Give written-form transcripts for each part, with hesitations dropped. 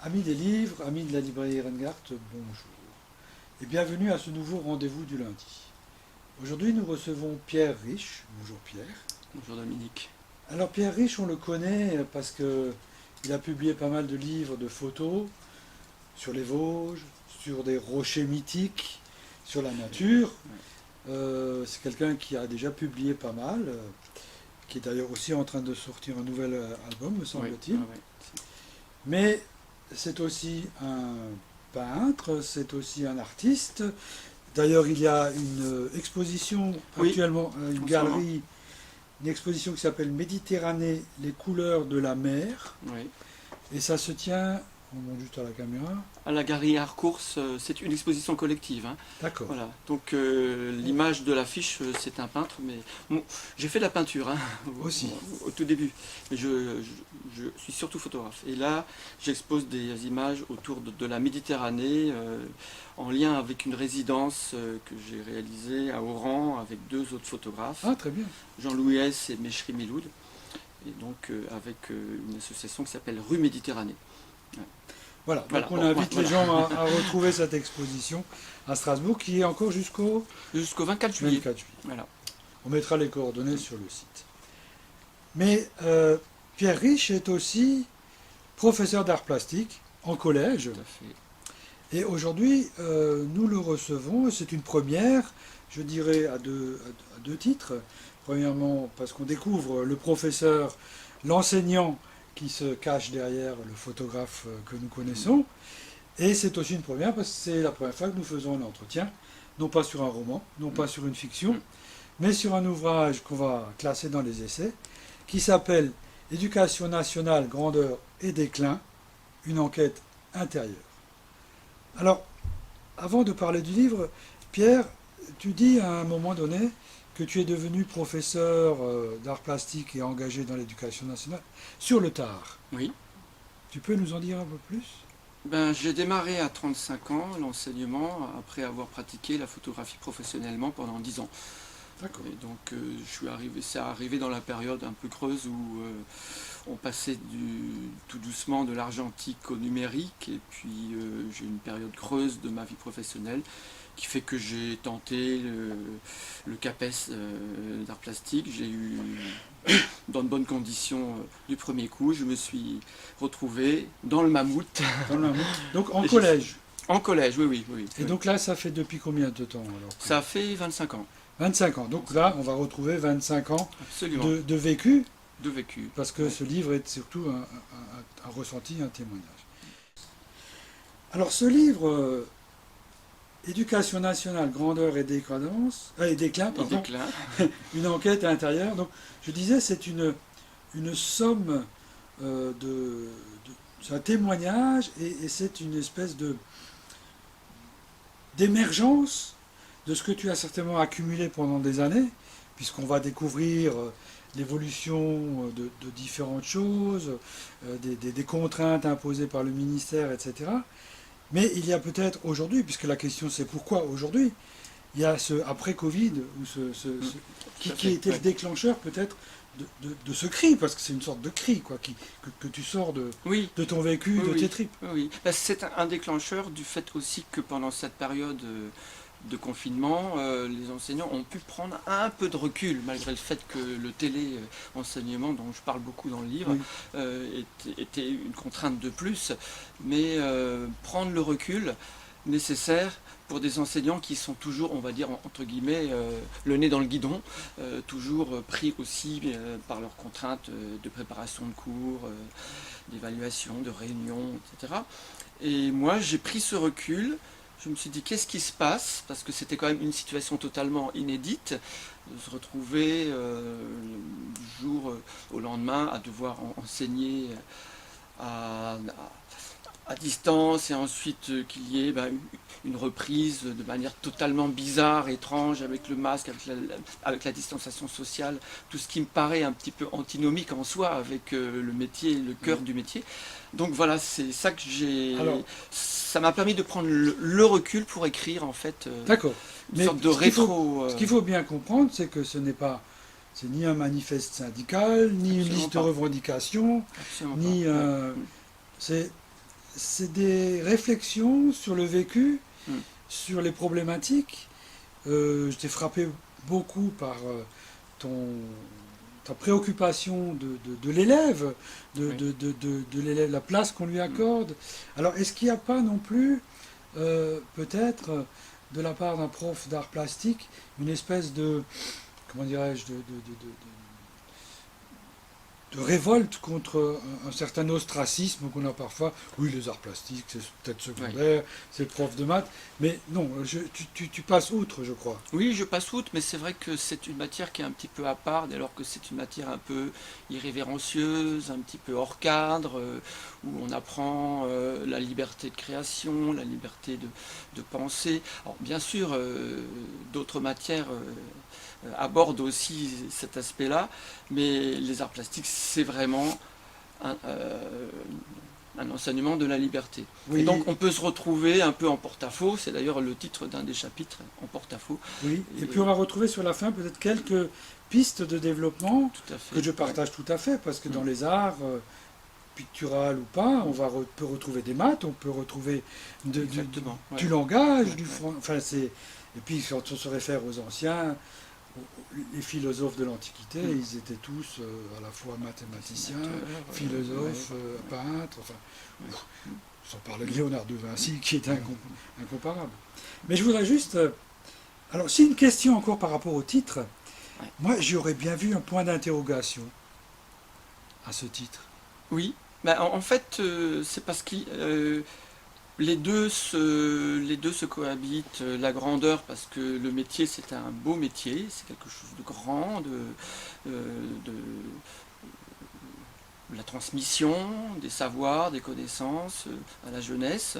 Amis des livres, amis de la librairie Rengardt, bonjour. Et bienvenue à ce nouveau rendez-vous du lundi. Aujourd'hui, nous recevons Pierre Riche. Bonjour Pierre. Bonjour Dominique. Alors Pierre Riche, on le connaît parce qu'il a publié pas mal de livres de photos sur les Vosges, sur des rochers mythiques, sur la nature. C'est quelqu'un qui a déjà publié pas mal, qui est d'ailleurs aussi en train de sortir un nouvel album, me semble-t-il. Oui. Mais c'est aussi un peintre, c'est aussi un artiste. D'ailleurs, il y a une exposition actuellement, une galerie, une exposition qui s'appelle Méditerranée, les couleurs de la mer. Oui. Et ça se tient, on monte juste à la caméra. À la galerie Harcourt, c'est une exposition collective. Hein. D'accord. Voilà. Donc l'image de l'affiche, c'est un peintre, mais bon, j'ai fait de la peinture hein, Aussi. Au tout début. Mais je suis surtout photographe. Et là, j'expose des images autour de la Méditerranée, en lien avec une résidence que j'ai réalisée à Oran avec deux autres photographes, Ah, très bien. Jean-Louis S et Meshri Meloud. Et donc avec une association qui s'appelle Rue Méditerranée. Ouais. Voilà, donc on invite les gens à retrouver cette exposition à Strasbourg qui est encore jusqu'au 24 juillet. 24 juillet. Voilà. On mettra les coordonnées sur le site. Mais Pierre Riche est aussi professeur d'art plastique en collège. Tout à fait. Et aujourd'hui, nous le recevons, c'est une première, je dirais à deux titres. Premièrement, parce qu'on découvre le professeur, l'enseignant qui se cache derrière le photographe que nous connaissons. Et c'est aussi une première parce que c'est la première fois que nous faisons un entretien, non pas sur un roman, non pas sur une fiction, mais sur un ouvrage qu'on va classer dans les essais, qui s'appelle Éducation nationale, grandeur et déclin, une enquête intérieure. Alors, avant de parler du livre, Pierre, tu dis à un moment donné que tu es devenu professeur d'art plastique et engagé dans l'éducation nationale sur le tard. Oui. Tu peux nous en dire un peu plus ? J'ai démarré à 35 ans l'enseignement après avoir pratiqué la photographie professionnellement pendant 10 ans. D'accord. Et donc c'est arrivé dans la période un peu creuse où on passait tout doucement de l'argentique au numérique et puis j'ai eu une période creuse de ma vie professionnelle qui fait que j'ai tenté le CAPES d'art plastique. J'ai eu dans de bonnes conditions du premier coup. Je me suis retrouvé dans le mammouth. Donc en collège. En collège, oui. Et donc là, ça fait depuis combien de temps alors ? Ça fait 25 ans. 25 ans. Donc là, on va retrouver 25 ans de vécu. De vécu. Parce que ce livre est surtout un ressenti, un témoignage. Alors ce livre, Éducation nationale, grandeur et déclin, pardon, une enquête intérieure. Donc je disais, c'est une somme c'est un témoignage et c'est une espèce d'émergence de ce que tu as certainement accumulé pendant des années, puisqu'on va découvrir l'évolution de différentes choses, des contraintes imposées par le ministère, etc. Mais il y a peut-être aujourd'hui, puisque la question c'est pourquoi aujourd'hui, il y a ce après-Covid, qui était le déclencheur peut-être de ce cri, parce que c'est une sorte de cri quoi, que tu sors de ton vécu, de tes tripes. Oui. C'est un déclencheur du fait aussi que pendant cette période de confinement, les enseignants ont pu prendre un peu de recul, malgré le fait que le télé-enseignement, dont je parle beaucoup dans le livre, était une contrainte de plus, mais prendre le recul nécessaire pour des enseignants qui sont toujours, on va dire, entre guillemets, le nez dans le guidon, toujours pris aussi par leurs contraintes de préparation de cours, d'évaluation, de réunion, etc. Et moi, j'ai pris ce recul. Je me suis dit, qu'est-ce qui se passe ? Parce que c'était quand même une situation totalement inédite, de se retrouver du jour au lendemain à devoir enseigner à distance et ensuite qu'il y ait une reprise de manière totalement bizarre, étrange, avec le masque, avec la distanciation sociale, tout ce qui me paraît un petit peu antinomique en soi avec le métier, le cœur du métier. Donc voilà, c'est ça que ça m'a permis de prendre le recul pour écrire en fait une sorte de rétro. Ce qu'il faut bien comprendre, c'est que c'est ni un manifeste syndical, ni une liste de revendications, ni c'est des réflexions sur le vécu, Mm. sur les problématiques. Je t'ai frappé beaucoup par ton, ta préoccupation de l'élève, Oui. de l'élève, la place qu'on lui accorde. Alors, est-ce qu'il n'y a pas non plus, peut-être, de la part d'un prof d'art plastique, une espèce de, comment dirais-je, de révolte contre un certain ostracisme qu'on a parfois. Oui, les arts plastiques, c'est peut-être Oui. secondaire, c'est le prof de maths, mais non, tu passes outre, je crois. Oui, je passe outre, mais c'est vrai que c'est une matière qui est un petit peu à part, dès lors que c'est une matière un peu irrévérencieuse, un petit peu hors cadre, où on apprend la liberté de création, la liberté de penser. Alors, bien sûr, d'autres matières abordent aussi cet aspect-là, mais les arts plastiques, c'est vraiment un, euh, un enseignement de la liberté. Et donc Oui, on peut se retrouver un peu en porte-à-faux, c'est d'ailleurs le titre d'un des chapitres, en porte-à-faux. oui. Et puis Et on va retrouver sur la fin peut-être quelques pistes de développement tout à fait. que je Ouais. partage tout à fait, parce que Mm. dans les arts, pictural ou pas, peut retrouver des maths, on peut retrouver Exactement. Ouais. du langage, Ouais, ouais. enfin c'est. Et puis quand on se réfère aux anciens, les philosophes de l'Antiquité, Mm. ils étaient tous à la fois mathématiciens, Dessinateur, philosophes, ouais, peintres, enfin, ouais. sans parler de Léonard de Vinci qui est incomparable. Mais je voudrais juste. Alors, si une question encore par rapport au titre, Ouais. moi j'y aurais bien vu un point d'interrogation à ce titre. Oui, bah, en fait, c'est parce que les deux se cohabitent. La grandeur, parce que le métier, c'est un beau métier, c'est quelque chose de grand, de la transmission des savoirs, des connaissances à la jeunesse.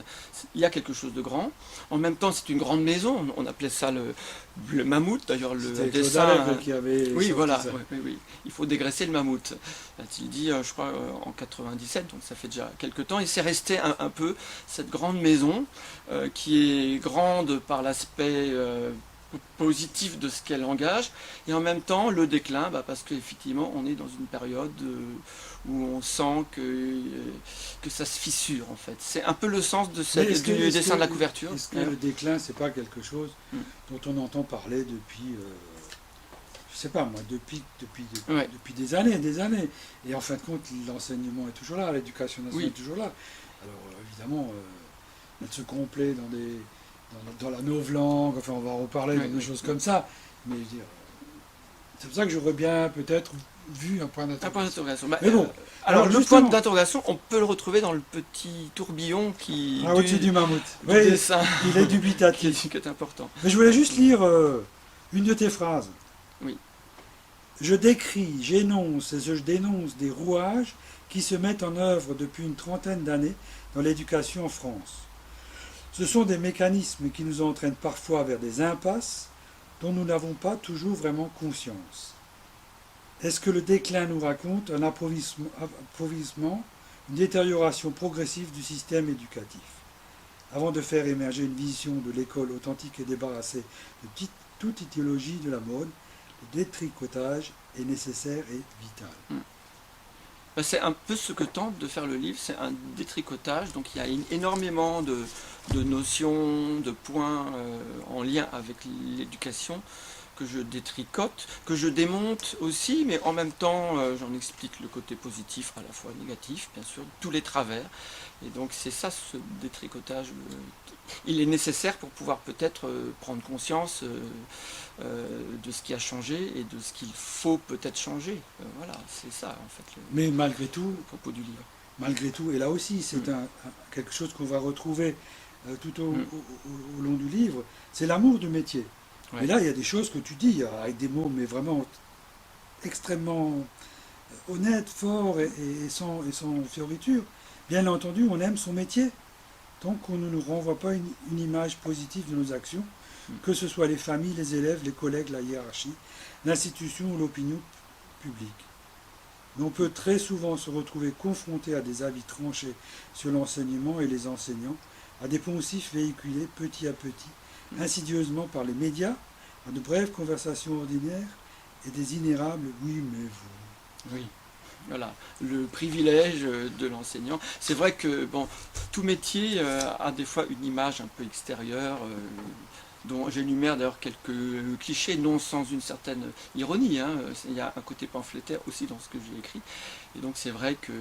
Il y a quelque chose de grand. En même temps, c'est une grande maison. On appelait ça le mammouth. D'ailleurs, le C'était Claude dessin. Allègre qui avait Oui, sorti voilà. ça. Oui, oui, oui. Il faut dégraisser le mammouth. A-t-il dit, je crois, en 97, donc ça fait déjà quelques temps. Et c'est resté un peu cette grande maison qui est grande par l'aspect positif de ce qu'elle engage, et en même temps le déclin, parce qu'effectivement on est dans une période où on sent que ça se fissure en fait. C'est un peu le sens de Mais du dessin de la couverture. est-ce que le déclin, c'est pas quelque chose Mm. dont on entend parler depuis, je sais pas moi, Ouais. depuis des années et des années. Et en fin de compte, l'enseignement est toujours là, l'éducation nationale Oui. est toujours là. Alors évidemment, elle se complaît dans la novlangue, enfin on va en reparler, Oui, dans des oui, choses oui. comme ça. Mais je veux dire, c'est pour ça que j'aurais bien peut-être vu un point Un point d'interrogation. d'interrogation. Mais bon, Alors alors le point justement, d'interrogation, on peut le retrouver dans le petit tourbillon au-dessus du mammouth. du Oui, dessin il est qui dubitatif. qui est important. Mais je voulais juste lire une de tes phrases. Oui. Je décris, j'énonce et je dénonce des rouages qui se mettent en œuvre depuis une trentaine d'années dans l'éducation en France. Ce sont des mécanismes qui nous entraînent parfois vers des impasses dont nous n'avons pas toujours vraiment conscience. Est-ce que le déclin nous raconte un appauvrissement, une détérioration progressive du système éducatif? Avant de faire émerger une vision de l'école authentique et débarrassée de toute idéologie de la mode, le détricotage est nécessaire et vital. C'est un peu ce que tente de faire le livre, c'est un détricotage, donc il y a énormément de notions, de points en lien avec l'éducation que je détricote, que je démonte aussi, mais en même temps j'en explique le côté positif, à la fois négatif, bien sûr, tous les travers. Et donc c'est ça ce détricotage. Il est nécessaire pour pouvoir peut-être prendre conscience de ce qui a changé et de ce qu'il faut peut-être changer. Voilà, c'est ça en fait Mais le propos du livre. malgré tout, et là aussi, c'est quelque chose qu'on va retrouver tout au long du livre, c'est l'amour du métier. Ouais. Et là, il y a des choses que tu dis avec des mots, mais vraiment extrêmement honnêtes, forts et sans fioriture. Bien entendu, on aime son métier, tant qu'on ne nous renvoie pas une image positive de nos actions, que ce soit les familles, les élèves, les collègues, la hiérarchie, l'institution ou l'opinion publique. Mais on peut très souvent se retrouver confronté à des avis tranchés sur l'enseignement et les enseignants, à des poncifs véhiculés petit à petit, insidieusement par les médias, à de brèves conversations ordinaires et des inérables « oui mais vous ». Oui. Voilà, le privilège de l'enseignant. C'est vrai que bon, tout métier a des fois une image un peu extérieure, dont j'énumère d'ailleurs quelques clichés, non sans une certaine ironie, hein. Il y a un côté pamphlétaire aussi dans ce que j'ai écrit. Et donc c'est vrai que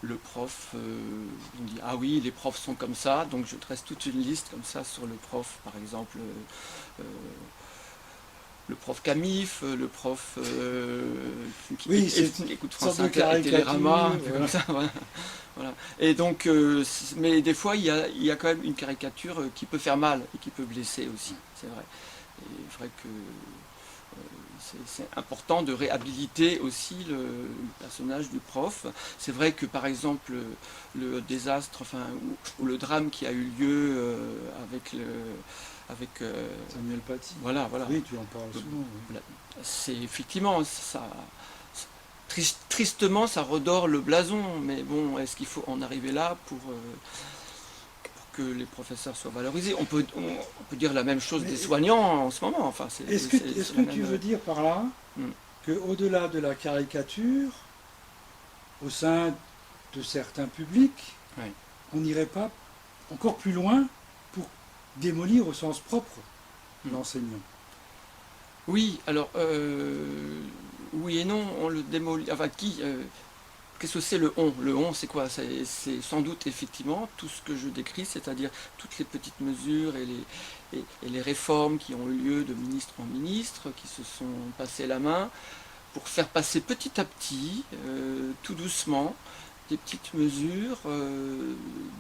le prof, on dit ah oui, les profs sont comme ça, donc je dresse toute une liste comme ça sur le prof, par exemple. Euh, le prof Camif, le prof Oui, c'est écoute une France sorte de Inter et caricature. Télérama, un peu Voilà. comme ça, voilà. Voilà. Et donc, mais des fois, il y a quand même une caricature qui peut faire mal et qui peut blesser aussi, c'est vrai. Et c'est vrai que c'est important de réhabiliter aussi le personnage du prof. C'est vrai que par exemple le désastre, enfin, ou le drame qui a eu lieu avec Samuel Paty. voilà, voilà. Oui, tu en parles souvent. Oui. C'est effectivement ça. Tristement, ça redore le blason, mais bon, est-ce qu'il faut en arriver là pour que les professeurs soient valorisés? On peut dire la même chose Mais des soignants en ce moment. Enfin, est-ce que la tu même. veux dire par là Hmm. qu'au-delà de la caricature, au sein de certains publics, Ouais. on n'irait pas encore plus loin pour démolir au sens propre Hmm. l'enseignant? Oui, alors oui et non, on le démolit. Enfin, qu'est-ce que c'est le on? Le on, c'est quoi? C'est sans doute effectivement tout ce que je décris, c'est-à-dire toutes les petites mesures et les réformes qui ont eu lieu de ministre en ministre, qui se sont passées la main pour faire passer petit à petit, tout doucement, des petites mesures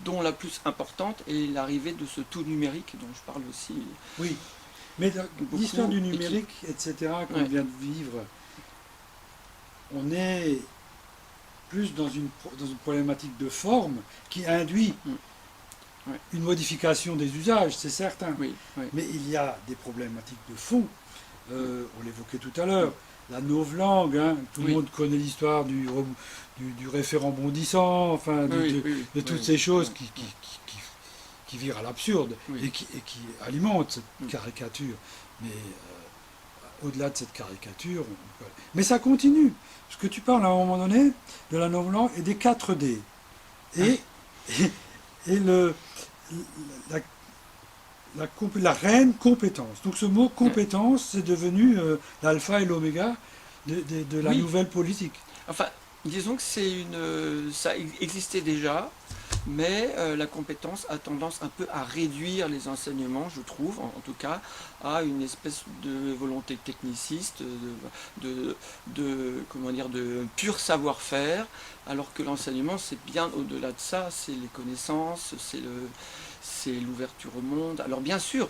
dont la plus importante est l'arrivée de ce tout numérique dont je parle aussi Oui, mais l'histoire beaucoup du et qui. numérique, etc., qu'on Ouais. vient de vivre, on est plus dans une problématique de forme qui induit Mm. Ouais. une modification des usages, c'est certain. Oui, oui, Mais il y a des problématiques de fond. On l'évoquait tout à l'heure, la novlangue, hein, tout le oui, monde connaît l'histoire du référent bondissant, enfin, oui, oui, oui, de oui, toutes oui, ces choses oui, qui virent à l'absurde oui. et qui alimentent cette Mm. caricature. Mais au-delà de cette caricature, mais ça continue. Parce que tu parles à un moment donné de la novlangue et des 4D. Et, et, et la, la reine compétence. Donc ce mot Ouais. compétence, c'est devenu l'alpha et l'oméga de la Oui, nouvelle politique. enfin, disons que ça existait déjà, mais la compétence a tendance un peu à réduire les enseignements, je trouve, en tout cas, à une espèce de volonté techniciste, comment dire, de pur savoir-faire, alors que l'enseignement, c'est bien au-delà de ça, c'est les connaissances, c'est l'ouverture au monde. Alors bien sûr,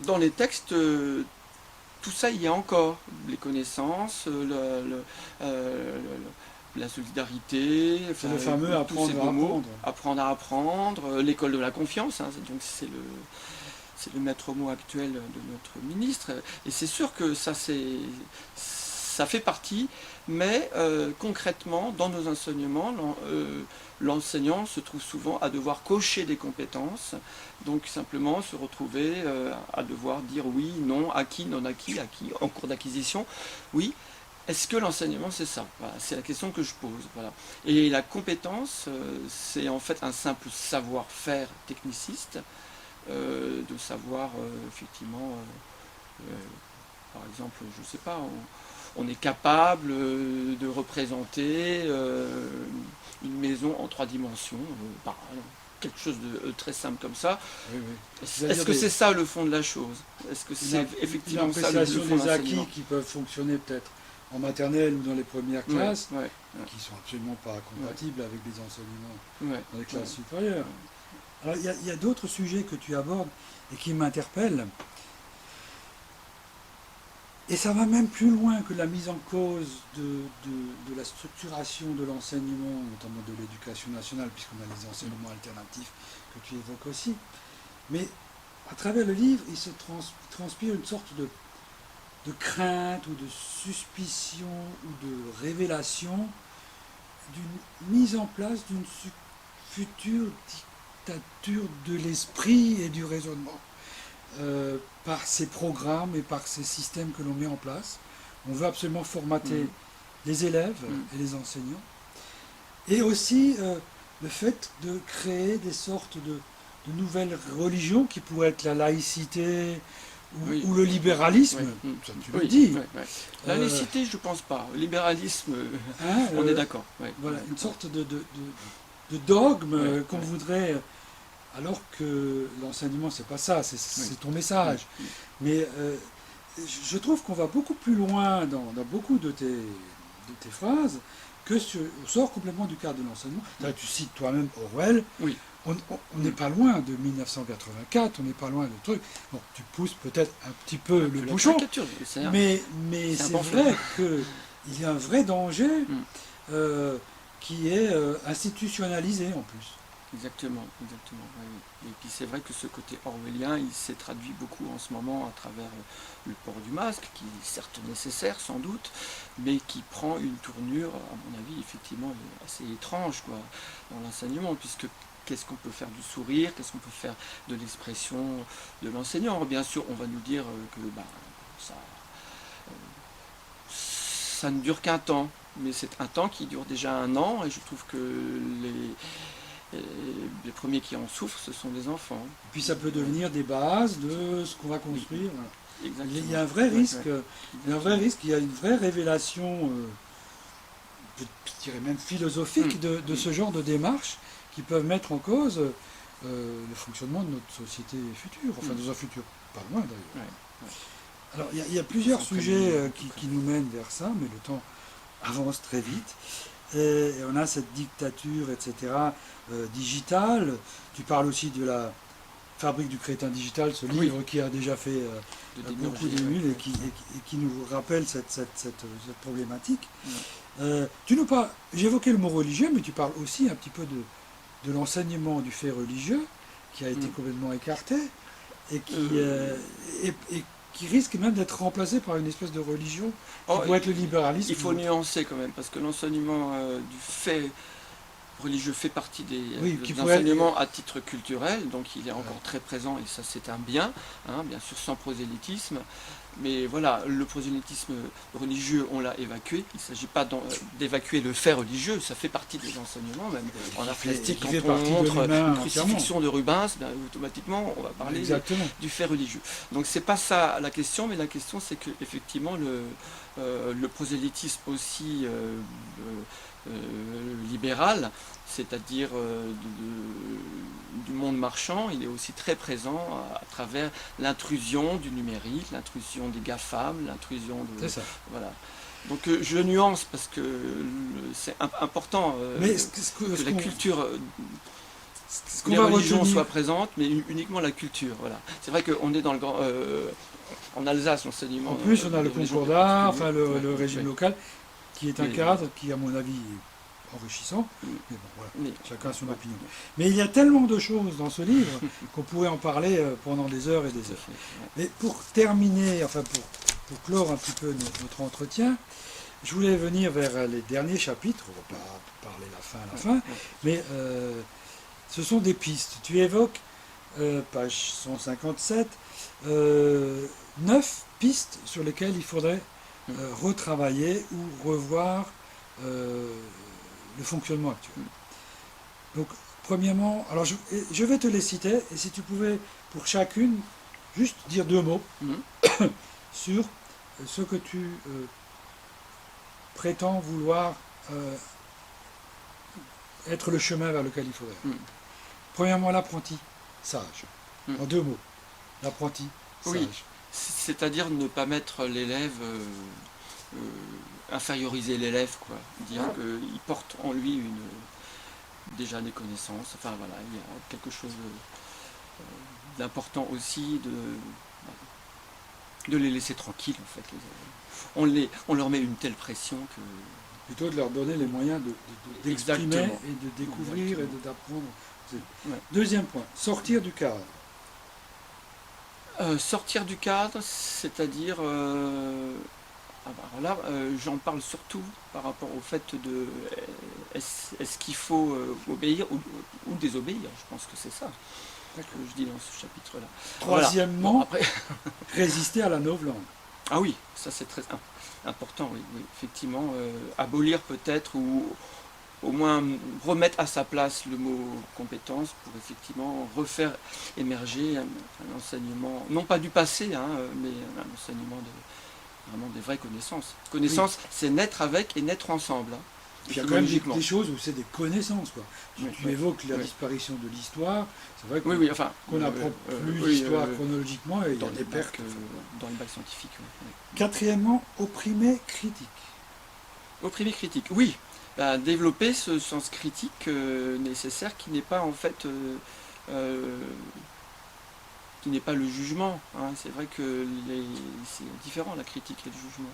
dans les textes, tout ça y est encore. Les connaissances, la solidarité, C'est enfin, le fameux tous ces apprendre à beaux mots. apprendre. Apprendre à apprendre, l'école de la confiance, hein, donc c'est le maître mot actuel de notre ministre. Et c'est sûr que ça fait partie, mais concrètement, dans nos enseignements, l'enseignant se trouve souvent à devoir cocher des compétences, donc simplement se retrouver à devoir dire oui, non, acquis, non acquis, acquis en cours d'acquisition. Oui, est-ce que l'enseignement c'est ça? Voilà, c'est la question que je pose. Voilà. Et la compétence, c'est en fait un simple savoir-faire techniciste, de savoir effectivement, euh, par exemple, je ne sais pas, on est capable de représenter une maison en 3 dimensions, par quelque chose de très simple comme ça. Oui, oui. Est-ce C'est-à-dire que c'est ça le fond de la chose? Est-ce que c'est une effectivement ça le appréciation fond de des acquis l'enseignement? qui peuvent fonctionner peut-être en maternelle ou dans les premières Ouais, classes, ouais, qui sont absolument pas compatibles avec des enseignements ouais, dans les classes ouais. supérieures. Alors il y a d'autres sujets que tu abordes et qui m'interpellent. Et ça va même plus loin que la mise en cause de la structuration de l'enseignement, notamment de l'éducation nationale, puisqu'on a les enseignements alternatifs que tu évoques aussi. Mais à travers le livre, il se transpire une sorte de crainte ou de suspicion ou de révélation d'une mise en place d'une future dictature de l'esprit et du raisonnement. Par ces programmes et par ces systèmes que l'on met en place. On veut absolument formater les élèves et les enseignants. Et aussi le fait de créer des sortes de nouvelles religions qui pourraient être la laïcité ou le libéralisme, ça tu le dis. La laïcité, je ne pense pas. Le libéralisme, on est d'accord. Voilà, une sorte de dogme qu'on voudrait, alors que l'enseignement, c'est pas ça, c'est ton message. Mais je trouve qu'on va beaucoup plus loin dans beaucoup de tes phrases que on sort complètement du cadre de l'enseignement. Là, tu cites toi-même Orwell. Oui. On n'est pas loin de 1984, on n'est pas loin de trucs. Bon, tu pousses peut-être un petit peu le bouchon, mais c'est vrai qu'il y a un vrai danger qui est institutionnalisé en plus. Exactement. Oui. Et puis c'est vrai que ce côté orwellien, il s'est traduit beaucoup en ce moment à travers le port du masque, qui est certes nécessaire sans doute, mais qui prend une tournure, à mon avis, effectivement assez étrange dans l'enseignement, puisque qu'est-ce qu'on peut faire du sourire, qu'est-ce qu'on peut faire de l'expression de l'enseignant. Bien sûr, on va nous dire que ça ne dure qu'un temps, mais c'est un temps qui dure déjà 1 an, et je trouve que les premiers qui en souffrent, ce sont les enfants. Et puis ça peut devenir des bases de ce qu'on va construire. Exactement. Il y a un vrai risque, il y a une vraie révélation, je dirais même philosophique, de ce genre de démarches qui peuvent mettre en cause le fonctionnement de notre société future, enfin dans un futur pas loin d'ailleurs. Alors il y a plusieurs sujets qui nous mènent vers ça, mais le temps avance très vite. Et on a cette dictature, etc., digitale. Tu parles aussi de la Fabrique du crétin digital, ce livre qui a déjà fait beaucoup d'émules et qui nous rappelle cette problématique. J'évoquais le mot religieux, mais tu parles aussi un petit peu de l'enseignement du fait religieux, qui a été complètement écarté, et qui risque même d'être remplacé par une espèce de religion qui pourrait être le libéralisme. Il faut nuancer quand même, parce que l'enseignement du fait religieux fait partie des enseignements à titre culturel, donc il est encore très présent, et ça c'est un bien, bien sûr sans prosélytisme. Mais voilà, le prosélytisme religieux, on l'a évacué. Il ne s'agit pas d'évacuer le fait religieux, ça fait partie des enseignements, même en art plastique. Quand on montre une crucifixion de Rubens, automatiquement, on va parler du fait religieux. Donc c'est pas ça la question, mais la question c'est que effectivement le prosélytisme aussi libéral, c'est-à-dire du monde marchand, il est aussi très présent à travers l'intrusion du numérique, l'intrusion des GAFAM, l'intrusion de... C'est ça. Voilà. Donc je nuance parce que c'est important que la culture, les religions soient présentes, mais uniquement la culture. Voilà. C'est vrai qu'on est dans le grand... en Alsace, l'enseignement... En plus, on a le concordat, enfin le régime local, qui est un cadre qui, à mon avis, est enrichissant. Mais bon, voilà, chacun a son opinion. Mais il y a tellement de choses dans ce livre qu'on pourrait en parler pendant des heures et des heures. Mais pour terminer, enfin pour clore un petit peu notre entretien, je voulais venir vers les derniers chapitres. On ne va pas parler la fin, mais ce sont des pistes. Tu évoques, page 157, 9 pistes sur lesquelles il faudrait retravailler ou revoir le fonctionnement actuel. Donc, premièrement, alors je vais te les citer, et si tu pouvais, pour chacune, juste dire 2 mots sur ce que tu prétends vouloir être le chemin vers lequel il faudrait. Premièrement, l'apprentissage. En 2 mots. L'apprentissage. Oui. C'est-à-dire ne pas mettre l'élève, inférioriser l'élève, quoi. Dire qu'il porte en lui déjà des connaissances. Enfin voilà, il y a quelque chose d'important aussi de les laisser tranquilles en fait. On leur met une telle pression que... Plutôt de leur donner les moyens d'exprimer et de découvrir et d'apprendre. Deuxième point, sortir du cadre. Sortir du cadre, c'est-à-dire, là, j'en parle surtout par rapport au fait de est-ce qu'il faut obéir ou désobéir. Je pense que c'est ça que je dis dans ce chapitre-là. Troisièmement, résister à la novlangue. Ah oui, ça c'est très important, oui, oui. Effectivement, abolir peut-être ou au moins remettre à sa place le mot compétence pour effectivement refaire émerger un enseignement, non pas du passé, hein, mais un enseignement vraiment des vraies connaissances. Connaissances, Oui. c'est naître avec et naître ensemble, hein, Puis il y a quand même étymologiquement. des choses où c'est des connaissances, quoi. Tu, Oui, tu oui, évoques la oui. disparition de l'histoire, c'est vrai Oui, oui, enfin, qu'on n'apprend plus oui, l'histoire chronologiquement et il y dans a des les pertes. bacs, dans les bacs scientifiques. Oui. Quatrièmement, opprimer critique. Opprimer critique, oui. Ben, développer ce sens critique nécessaire qui n'est pas en fait euh, qui n'est pas le jugement, hein. C'est vrai que c'est différent la critique et le jugement.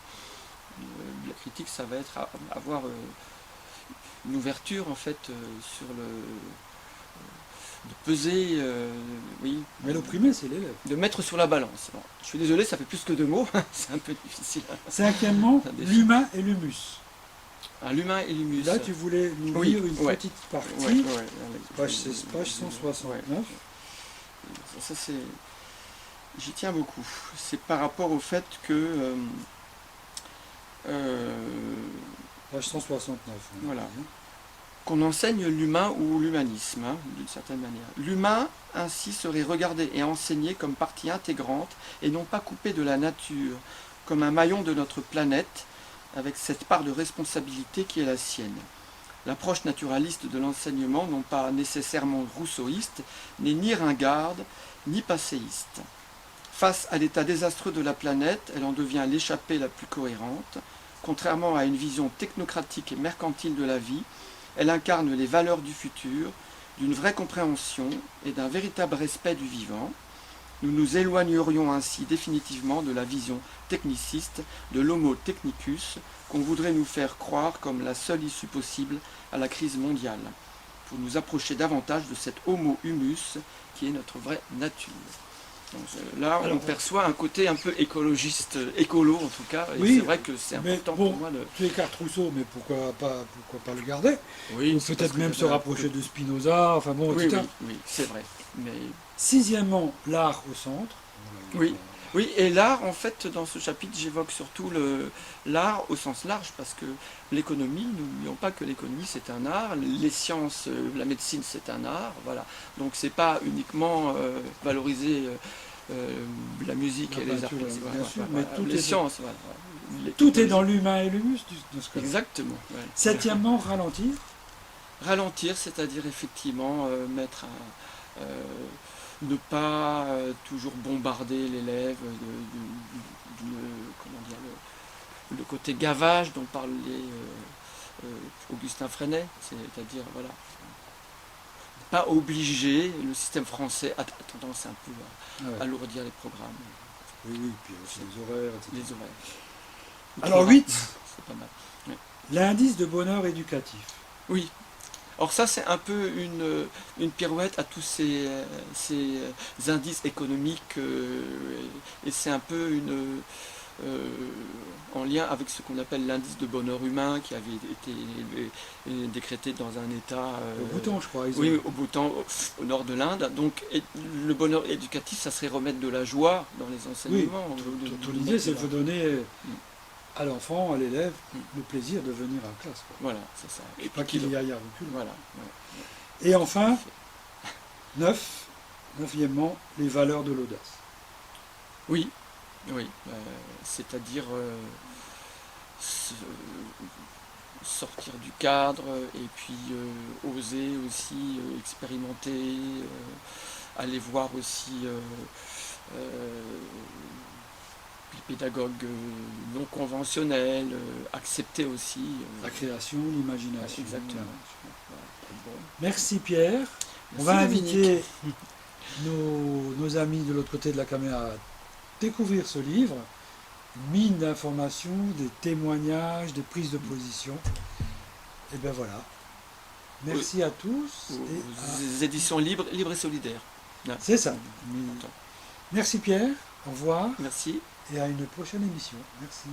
La critique, ça va être avoir une ouverture en fait sur de peser, oui, Mais l'opprimer, c'est l'élève. de mettre sur la balance. Bon, je suis désolé, ça fait plus que 2 mots, c'est un peu difficile. Cinquièmement, Ça défie. l'humain et l'humus. L'humain et l'humus. Là, tu voulais nous Oui, lire une ouais. petite partie, Ouais, ouais, page 16, page 169. Ça c'est, j'y tiens beaucoup. C'est par rapport au fait que Page 169. voilà. Qu'on enseigne l'humain ou l'humanisme, hein, d'une certaine manière. L'humain, ainsi, serait regardé et enseigné comme partie intégrante et non pas coupé de la nature, comme un maillon de notre planète, avec cette part de responsabilité qui est la sienne. L'approche naturaliste de l'enseignement, non pas nécessairement rousseauiste, n'est ni ringarde, ni passéiste. Face à l'état désastreux de la planète, elle en devient l'échappée la plus cohérente. Contrairement à une vision technocratique et mercantile de la vie, elle incarne les valeurs du futur, d'une vraie compréhension et d'un véritable respect du vivant. Nous nous éloignerions ainsi définitivement de la vision techniciste de l'homo technicus qu'on voudrait nous faire croire comme la seule issue possible à la crise mondiale, pour nous approcher davantage de cet homo humus qui est notre vraie nature. Donc, là, on perçoit un côté un peu écologiste, écolo en tout cas, et Oui, c'est vrai que c'est important bon, pour moi de... tu écartes Rousseau, mais pourquoi pas le garder? Oui, Ou c'est peut-être parce que même j'avais se un rapprocher peu- de Spinoza, enfin bon, Oui, etc. oui, c'est vrai. Mais Sixièmement, l'art au centre. oui, oui, et l'art, en fait, dans ce chapitre, j'évoque surtout l'art au sens large, parce que l'économie, n'oublions pas que l'économie, c'est un art, les sciences, la médecine, c'est un art, voilà. Donc, c'est pas uniquement valoriser la musique La et les arts peinture, plastiques, bien sûr, mais tout les est- sciences, voilà. Les Tout est technologies. dans l'humain et l'humus dans ce cas. Exactement. Ouais. Septièmement, ralentir. Ralentir, c'est-à-dire effectivement ne pas toujours bombarder l'élève comment dire, le côté gavage dont parlait Augustin Freinet, c'est-à-dire voilà, pas obliger, le système français a tendance un peu Ah ouais. à alourdir les programmes, Oui, oui, puis aussi les horaires, etc. les horaires. Alors Trop 8, c'est pas mal. l'indice de bonheur éducatif. Oui. Or ça c'est un peu une pirouette à tous ces indices économiques et c'est un peu en lien avec ce qu'on appelle l'indice de bonheur humain qui avait été décrété dans un état Au Bhoutan, je crois. oui, au Bhoutan, au nord de l'Inde. Donc le bonheur éducatif, ça serait remettre de la joie dans les Oui, enseignements. tout l'idée, c'est de donner Mm. à l'enfant, à l'élève, le plaisir de venir en classe. Quoi. Voilà, c'est ça. Et Pas puis qu'il y aille à recul. voilà. Ouais. Et enfin, neuvièmement, les valeurs de l'audace. Oui, oui. C'est-à-dire sortir du cadre et puis oser aussi expérimenter, aller voir aussi les pédagogues non conventionnels, accepter aussi. La création, l'imagination. Exactement. Voilà. Voilà. Bon. Merci Pierre. On va Merci, Dominique. inviter nos amis de l'autre côté de la caméra à découvrir ce livre. Une mine d'informations, des témoignages, des prises de position. Et bien voilà. Merci à tous. Aux éditions libres et solidaires. C'est ça. Merci Pierre. Au revoir. Merci. Et à une prochaine émission. Merci.